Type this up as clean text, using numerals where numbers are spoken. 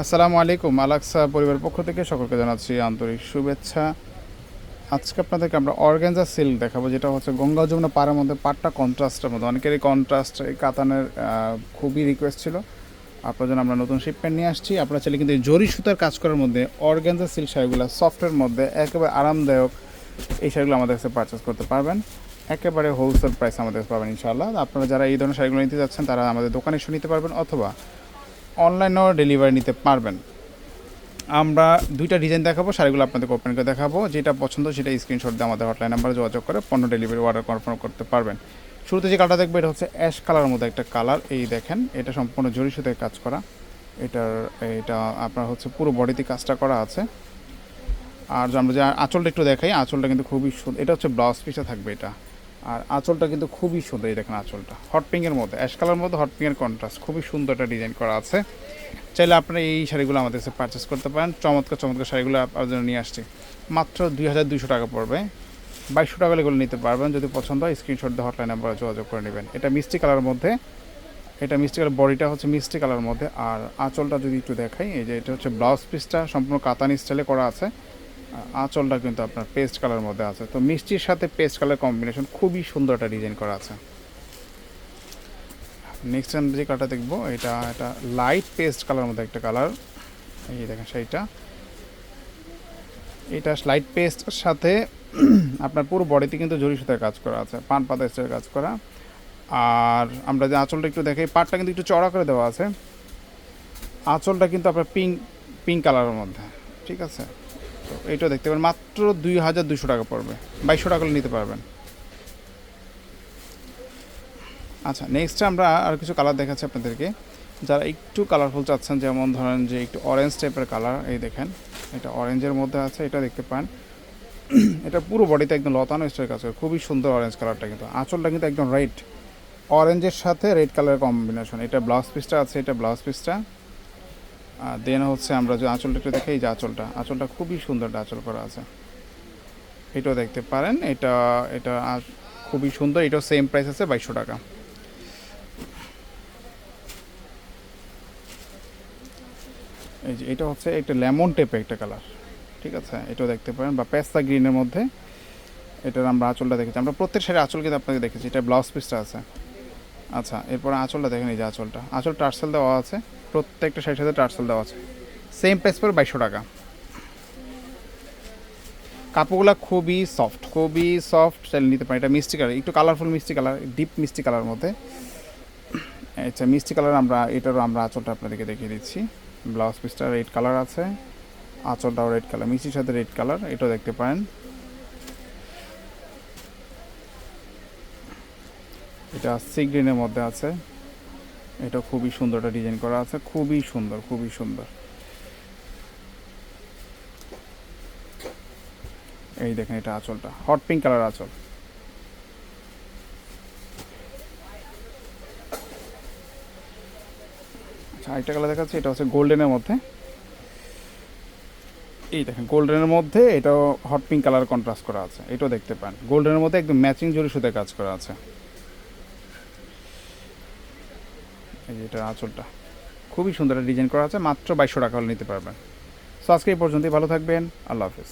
আসসালামু আলাইকুম। আলাক্সা পরিবারের পক্ষ থেকে সকলকে জানাচ্ছি আন্তরিক শুভেচ্ছা। আজকে আপনাদেরকে আমরা অর্গানজা সিল্ক দেখাবো, যেটা হচ্ছে গঙ্গা যমুনা পাড়ের মধ্যে পাটটা কন্ট্রাস্টের মধ্যে। অনেকেরই কন্ট্রাস্ট এই কাতানের খুবই রিকোয়েস্ট ছিল, আপনার জন্য আমরা নতুন শিপমেন্ট নিয়ে আসছি। আপনারা চাইলে কিন্তু এই জরি সুতার কাজ করার মধ্যে অর্গানজা সিল্ক শাড়িগুলো সফটের মধ্যে একেবারে আরামদায়ক এই শাড়িগুলো আমাদের কাছে পারচেস করতে পারবেন। একেবারে হোলসেল প্রাইস আমাদের কাছে পাবেন ইনশাআল্লাহ। আপনারা যারা এই ধরনের শাড়িগুলো নিতে যাচ্ছেন তারা আমাদের দোকানে এসে নিতে পারবেন, অথবা অনলাইনেও ডেলিভারি নিতে পারবেন। আমরা দুইটা ডিজাইন দেখাবো, শাড়িগুলো আপনাদেরকে ওপেন করে দেখাবো। যেটা পছন্দ সেটা স্ক্রিনশট দিয়ে আমাদের হটলাইন নাম্বারে যোগাযোগ করে পণ্য ডেলিভারি অর্ডার কনফার্ম করতে পারবেন। শুরুতে যে কালারটা দেখবে এটা হচ্ছে অ্যাশ কালারের মধ্যে একটা কালার। এই দেখেন, এটা সম্পূর্ণ জরি সুতায় কাজ করা। এটা আপনার হচ্ছে পুরো বডিতে কাজটা করা আছে। আর আমরা যে আঁচলটা একটু দেখাই, আঁচলটা কিন্তু খুবই সুন্দর। এটা হচ্ছে ব্লাউজ পিসে থাকবে এটা। আর আঁচলটা কিন্তু খুবই সুন্দর। এই দেখেন আঁচলটা হট পিঙ্কের মধ্যে, অ্যাশ কালারের মধ্যে হট পিঙ্কের কন্ট্রাস্ট, খুবই সুন্দর একটা ডিজাইন করা আছে। চাইলে আপনারা এই শাড়িগুলো আমাদের কাছে পারচেস করতে পারেন। চমৎকার চমৎকার শাড়িগুলো আপনার জন্য নিয়ে আসছি। মাত্র 2200 টাকা পড়বে। 2200 টাকা এগুলো নিতে পারবেন। যদি পছন্দ হয় স্ক্রিনশট দিয়ে হটলাইন নাম্বারে যোগাযোগ করে নেবেন। এটা মিষ্টি কালারের মধ্যে, এটা মিষ্টি কালার, বডিটা হচ্ছে মিষ্টি কালারের মধ্যে। আর আঁচলটা যদি একটু দেখাই, এই যে এটা হচ্ছে ব্লাউজ পিসটা সম্পূর্ণ কাতানি স্টাইলে করা আছে। আর আঁচলটা কিন্তু আপনার পেস্ট কালারের মধ্যে আছে। তো মিষ্টির সাথে পেস্ট কালার কম্বিনেশন, খুবই সুন্দর একটা ডিজাইন করা আছে। নেক্সট আমরা যে কালারটা দেখবো, এটা লাইট পেস্ট কালারের মধ্যে একটা কালার। এই দেখেন শাড়িটা, এটা লাইট পেস্টের সাথে আপনার পুরো বডিতে কিন্তু জরি সুতার কাজ করা আছে, পান পাতা স্টাইলের কাজ করা। আর আমরা যে আঁচলটা একটু দেখাই, পাটটা কিন্তু একটু চড়া করে দেওয়া আছে। আঁচলটা কিন্তু আপনার পিঙ্ক পিঙ্ক কালারের মধ্যে, ঠিক আছে। তো এইটা দেখতে পারেন, মাত্র 2200 টাকা পড়বে। 2200 টাকা নিতে পারবেন। আচ্ছা, নেক্সট আমরা আর কিছু কালার দেখাচ্ছি আপনাদেরকে। যারা একটু কালারফুল চাচ্ছেন, যেমন ধরেন যে একটু অরেঞ্জ টাইপের কালার, এই দেখেন এটা অরেঞ্জের মধ্যে আছে, এটা দেখতে পান। এটা পুরো বডিতে একদম লতানো স্টাইল কাজ করে, খুবই সুন্দর অরেঞ্জ কালারটা। কিন্তু আঁচলটা কিন্তু একদম রেড, অরেঞ্জের সাথে রেড কালারের কম্বিনেশন। এটা ব্লাউজ পিসটা আছে, এটা ব্লাউজ পিসটা। দেন হচ্ছে আমরা যে আঁচলটা একটু দেখি, এই যে আঁচলটা খুবই সুন্দর একটা আঁচল করা আছে, এটাও দেখতে পারেন। এটা এটা খুবই সুন্দর। এটাও সেম প্রাইস আছে 2200 টাকা। এই যে এটা হচ্ছে একটা লেমন টাইপের একটা কালার, ঠিক আছে। এটাও দেখতে পারেন, বা পেস্তা গ্রিনের মধ্যে। এটার আমরা আঁচলটা দেখেছি, আমরা প্রত্যেক শাড়ি আঁচল কিন্তু আপনাকে দেখেছি। এটা ব্লাউজ পিসটা আছে। আচ্ছা, এরপরে আঁচলটা দেখেন, এই যে আঁচল টার্সেল দেওয়া আছে, প্রত্যেকটা শাড়ির সাথে টার্সেল দেওয়া আছে। সেম প্রাইস পড়ে 2200 টাকা। কাপড়গুলো খুবই সফট, চাইলে নিতে পারেন। এটা মিষ্টি কালার, একটু কালারফুল মিষ্টি কালার, ডিপ মিষ্টি কালার মধ্যে। আচ্ছা, মিষ্টি কালার এটারও আমরা আঁচলটা আপনাদেরকে দেখিয়ে দিচ্ছি। ব্লাউজ পিসটা রেড কালার আছে, আঁচলটাও রেড কালার, মিষ্টির সাথে রেড কালার, এটাও দেখতে পারেন। এটা সি গ্রিনের মধ্যে আছে, এটা খুবই সুন্দর একটা ডিজাইন করা আছে, খুবই সুন্দর। এই দেখেন, এটা আঁচলটা হট পিঙ্ক কালার আঁচল। আচ্ছা, আরেকটা কালার দেখাচ্ছি, এটা হচ্ছে গোল্ডেনের মধ্যে। এই দেখেন, গোল্ডেনের মধ্যে এটাও হট পিঙ্ক কালার কন্ট্রাস্ট করা আছে, এটাও দেখতে পান। গোল্ডেনের মধ্যে একদম ম্যাচিং জরি সুতে কাজ করা আছে। এই যে এটা আঁচলটা খুবই সুন্দর ডিজাইন করা আছে, মাত্র 2200 টাকা হলে নিতে পারবেন। সো আজকে এই পর্যন্তই, ভালো থাকবেন, আল্লাহ হাফিজ।